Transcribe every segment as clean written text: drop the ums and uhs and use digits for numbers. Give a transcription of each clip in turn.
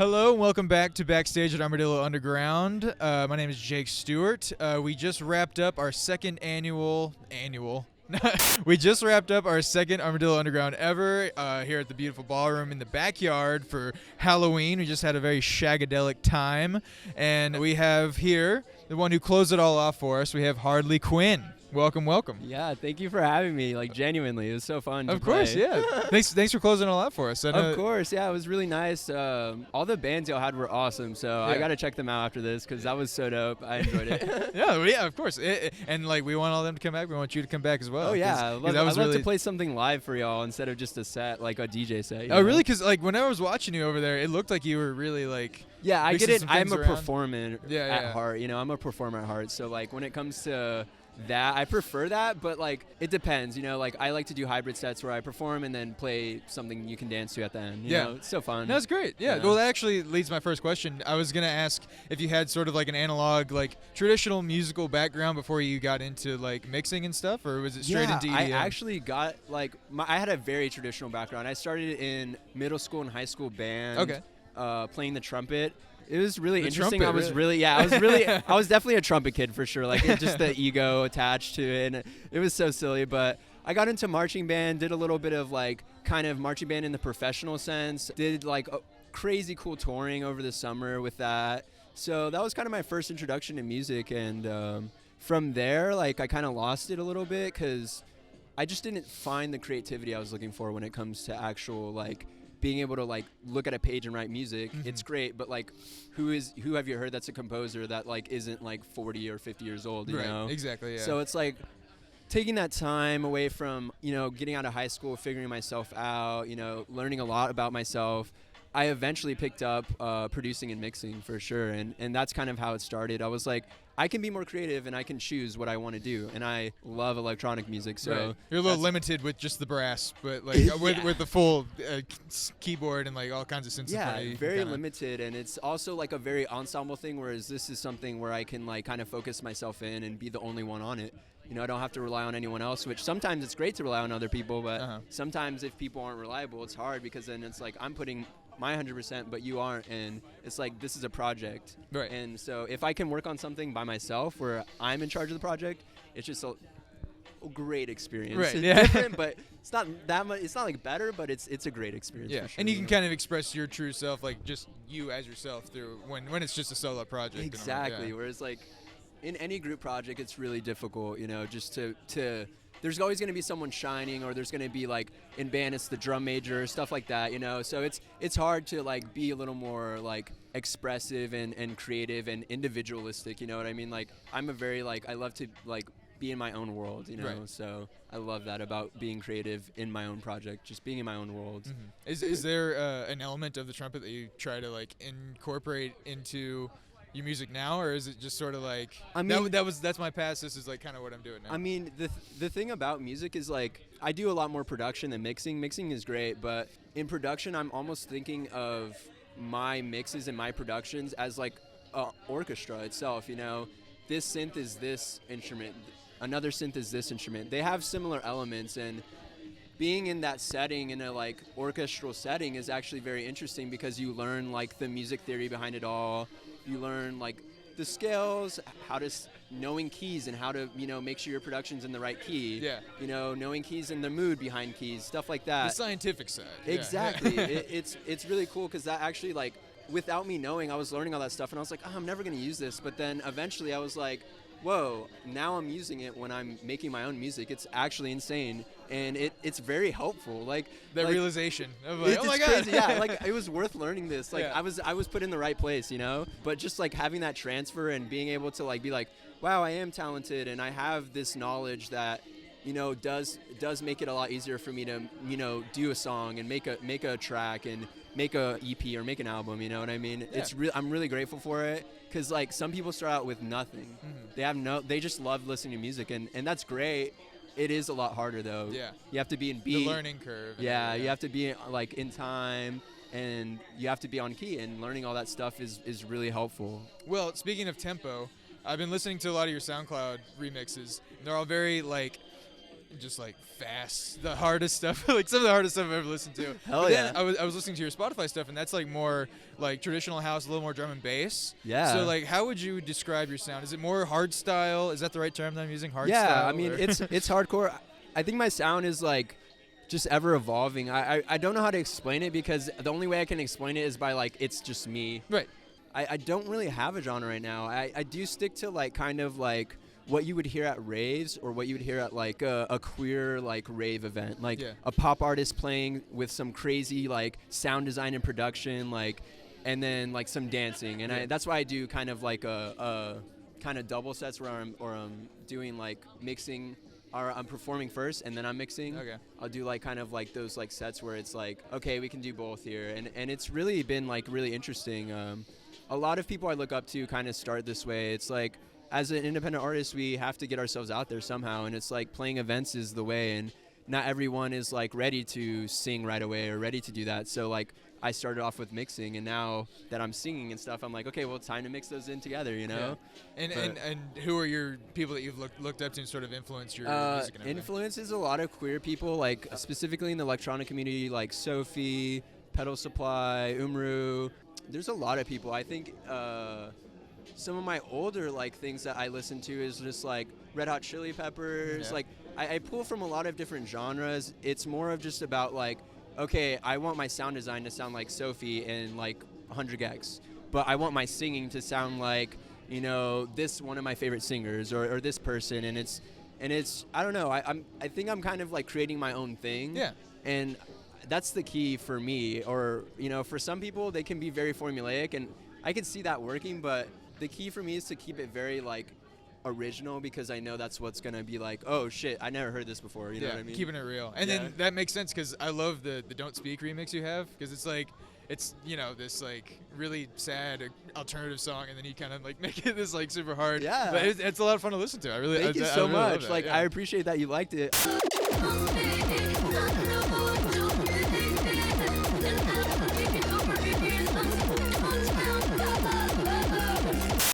Hello and welcome back to Backstage at Armadillo Underground. My name is Jake Stewart. We just wrapped up our second annual. We just wrapped up our second Armadillo Underground ever here at the beautiful Ballroom in the backyard for Halloween. We just had a very shagadelic time, and we have here the one who closed it all off for us. We have Hardly Quinn. Welcome, welcome. Yeah, thank you for having me. Like, genuinely, it was so fun. Of course, yeah. Thanks for closing it all out for us. Of course, yeah, it was really nice. All the bands y'all had were awesome, so I got to check them out after this because that was so dope. I enjoyed it. yeah, of course. And like, we want all them to come back. We want you to come back as well. Oh yeah, I'd love to play something live for y'all instead of just a set, like a DJ set. Oh, really? Because like when I was watching you over there, it looked like you were really like. Yeah, I get it. I'm a around. Performer at heart. You know, I'm a performer at heart. So like when it comes to that, I prefer that, but like it depends, you know, like I like to do hybrid sets where I perform and then play something you can dance to at the end. You know, it's so fun. That's great. Yeah. Well, that actually leads to my first question. I was going to ask if you had sort of like an analog, like traditional musical background before you got into like mixing and stuff, or was it straight into EDM? I actually got like, I had a very traditional background. I started in middle school and high school band, playing the trumpet. It was really interesting. Trumpet, I was definitely a trumpet kid for sure. Like just the ego attached to it. And it was so silly. But I got into marching band, did a little bit of like kind of marching band in the professional sense, did like crazy cool touring over the summer with that. So that was kind of my first introduction to music. And from there, like I kind of lost it a little bit because I just didn't find the creativity I was looking for when it comes to actual like being able to like look at a page and write music. It's great, but like who have you heard that's a composer that like isn't like 40 or 50 years old, you know? Exactly, yeah. So it's like taking that time away from, you know, getting out of high school, figuring myself out, you know, learning a lot about myself. I eventually picked up producing and mixing for sure, and that's kind of how it started. I was like, I can be more creative and I can choose what I want to do, and I love electronic music. So you're a little limited with just the brass, but like with the full keyboard and like all kinds of synths. Yeah, very limited, and it's also like a very ensemble thing. Whereas this is something where I can like kind of focus myself in and be the only one on it. You know, I don't have to rely on anyone else, which sometimes it's great to rely on other people, but sometimes if people aren't reliable, it's hard because then it's like I'm putting my 100%, but you aren't, and it's like this is a project, right? And so if I can work on something by myself where I'm in charge of the project, it's just a great experience. Right? It's yeah. different, but it's not that much. It's not like better, but it's a great experience. Yeah, for sure, and you can kind of express your true self, like just you as yourself through when it's just a solo project. Exactly. Whereas like in any group project, it's really difficult, you know, just to there's always going to be someone shining, or there's going to be like in band it's the drum major, stuff like that, you know. So it's hard to like be a little more like expressive and creative and individualistic, you know what I mean? Like I'm a very like I love to like be in my own world, you know. Right. So I love that about being creative in my own project, just being in my own world. Is there an element of the trumpet that you try to like incorporate into your music now, or is it just sort of like I mean that's my past, this is like kind of what I'm doing now? I mean, the thing about music is like I do a lot more production than mixing. Mixing is great, but in production I'm almost thinking of my mixes and my productions as like an orchestra itself, you know. This synth is this instrument, another synth is this instrument. They have similar elements, and being in that setting, in a like orchestral setting, is actually very interesting because you learn like the music theory behind it all. You learn like the scales, how to knowing keys and how to, you know, make sure your production's in the right key. Yeah. You know, knowing keys and the mood behind keys, stuff like that. The scientific side. Exactly. It's really cool because that actually like without me knowing, I was learning all that stuff and I was like, oh, I'm never going to use this. But then eventually I was like, whoa, now I'm using it when I'm making my own music. It's actually insane, and it's very helpful. Like that realization of like, oh my god, crazy. Yeah, like it was worth learning this. Like I was put in the right place, you know. But just like having that transfer and being able to like be like, wow, I am talented, and I have this knowledge that, you know, does make it a lot easier for me to, you know, do a song and make a track and make a EP or make an album, you know what I mean? Yeah. I'm really grateful for it, because like some people start out with nothing. They just love listening to music, and that's great. It is a lot harder though. Yeah. You have to be in beat. The learning curve. Yeah, you have to be like in time, and you have to be on key, and learning all that stuff is really helpful. Well, speaking of tempo, I've been listening to a lot of your SoundCloud remixes. They're all very like just like fast, the hardest stuff, like some of the hardest stuff I've ever listened to. Hell but yeah. then I was listening to your Spotify stuff, and that's like more like traditional house, a little more drum and bass. Yeah. So like, how would you describe your sound? Is it more hard style? Is that the right term that I'm using? Hard yeah, style? I mean, it's hardcore. I think my sound is like just ever evolving. I don't know how to explain it, because the only way I can explain it is by like, it's just me. Right. I don't really have a genre right now. I do stick to like kind of like what you would hear at raves, or what you would hear at like a queer like rave event, like a pop artist playing with some crazy like sound design and production, like, and then like some dancing, and that's why I do kind of like a kind of double sets where I'm doing like mixing, or I'm performing first and then I'm mixing. Okay. I'll do like kind of like those like sets where it's like, okay, we can do both here, and it's really been like really interesting. A lot of people I look up to kind of start this way. It's like, as an independent artist, we have to get ourselves out there somehow, and it's like playing events is the way, and not everyone is like ready to sing right away or ready to do that. So like, I started off with mixing, and now that I'm singing and stuff, I'm like, okay, well, it's time to mix those in together, you know? Yeah. And who are your people that you've looked up to and sort of influenced your music and everything? Influences a lot of queer people, like specifically in the electronic community, like Smonsilf, Pedal Supply, Umru. There's a lot of people. I think some of my older like things that I listen to is just like Red Hot Chili Peppers. Like I pull from a lot of different genres. It's more of just about like, okay, I want my sound design to sound like Smonsilf in like 100 gex, but I want my singing to sound like, you know, this one of my favorite singers, or this person, and it's I don't know. I think I'm kind of like creating my own thing. Yeah. And that's the key for me. Or, you know, for some people they can be very formulaic, and I can see that working, but the key for me is to keep it very like original, because I know that's what's gonna be like, oh shit, I never heard this before, you know what I mean? Keeping it real. And then that makes sense, because I love the Don't Speak remix you have, because it's like, it's, you know, this like really sad alternative song, and then you kind of like make it this like super hard. Yeah. But it's a lot of fun to listen to. Thank you so much. Like, I appreciate that you liked it.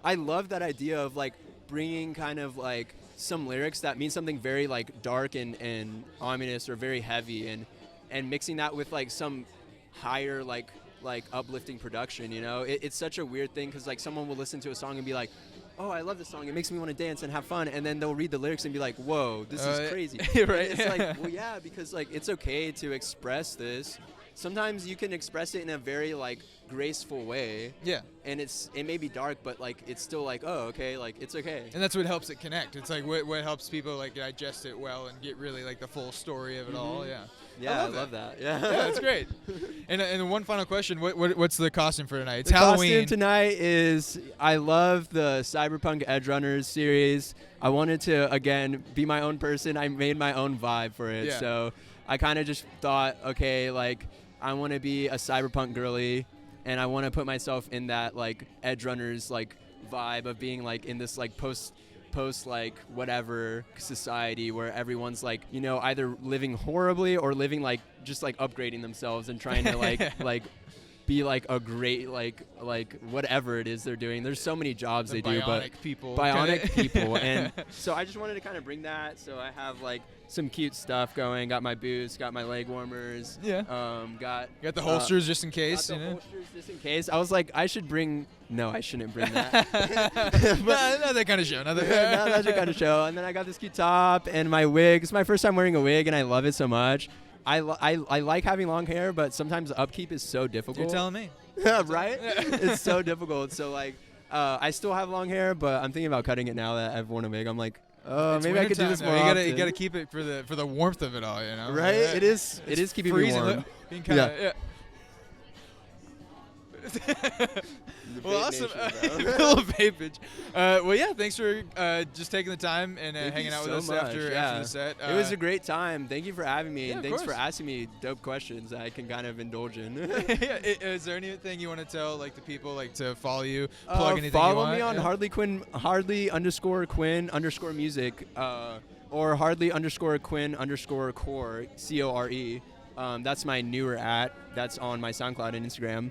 I love that idea of like bringing kind of like some lyrics that mean something very like dark and ominous, or very heavy, and mixing that with like some higher like uplifting production, you know? It's such a weird thing, because like someone will listen to a song and be like, oh, I love this song, it makes me want to dance and have fun, and then they'll read the lyrics and be like, whoa, this is crazy. Right? It's like, well, yeah, because like it's okay to express this. Sometimes you can express it in a very like graceful way. Yeah. And it may be dark, but like it's still like, oh, okay, like it's okay. And that's what helps it connect. It's like what helps people like digest it well and get really like the full story of it all. Yeah. Yeah, I love that. Yeah. Yeah, that's great. And one final question: what's the costume for tonight? It's the Halloween. Costume tonight is, I love the Cyberpunk Edge Runners series. I wanted to again be my own person. I made my own vibe for it. Yeah. So I kind of just thought, okay, like I want to be a cyberpunk girly, and I want to put myself in that like Edge Runners like vibe of being like in this like post like whatever society where everyone's like, you know, either living horribly or living like just like upgrading themselves and trying to like be like a great like whatever it is they're doing. There's so many jobs they do, but bionic people. And so I just wanted to kind of bring that. So I have like some cute stuff going. Got my boots, got my leg warmers. Yeah. Got the holsters just in case. Got the holsters just in case. I was like, I should bring. No, I shouldn't bring that. Not that kind of show. Not You're telling me. Right? It's so difficult. So like, I still have long hair, but I'm thinking about cutting it now that I've worn a wig. I'm like, maybe I could do this more often. You gotta keep it for the warmth of it all, you know. Right? It is keeping me warm. Well, awesome. Little vapage. Well, yeah, thanks for just taking the time and hanging out with us after the set. It was a great time. Thank you for having me, and thanks for asking me dope questions that I can kind of indulge in. Is there anything you want to tell like the people, like to follow you, plug anything you want? Follow me on Hardly_Quinn_music, or Hardly_Quinn_core, CORE. That's my newer that's on my SoundCloud and Instagram.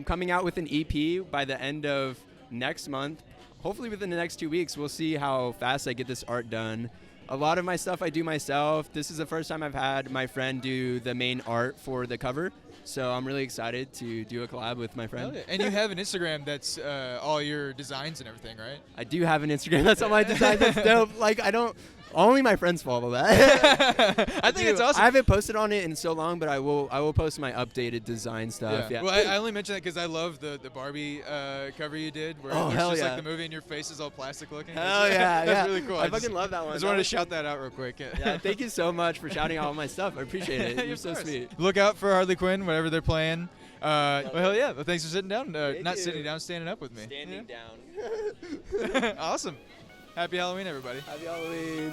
Coming out with an EP by the end of next month. Hopefully within the next 2 weeks. We'll see how fast I get this art done. A lot of my stuff I do myself. This is the first time I've had my friend do the main art for the cover. So I'm really excited to do a collab with my friend. Yeah. And you have an Instagram that's all your designs and everything, right? I do have an Instagram. That's all my design. That's dope. Like, only my friends follow that. I think it's awesome. I haven't posted on it in so long, but I will post my updated design stuff. Yeah. Well, I only mention that because I love the Barbie cover you did, where Oh, it's hell just yeah. like the movie and your face is all plastic looking. Hell yeah, That's really cool. I fucking love that one. I just wanted to shout that out real quick. Yeah, thank you so much for shouting out all my stuff. I appreciate it. Yeah, You're of so course. sweet. Look out for Hardly Quinn, whatever they're playing. Well, hell yeah. Well, thanks for sitting down. Not you. sitting down, standing up with me. Standing down. Awesome. Happy Halloween, everybody. Happy Halloween.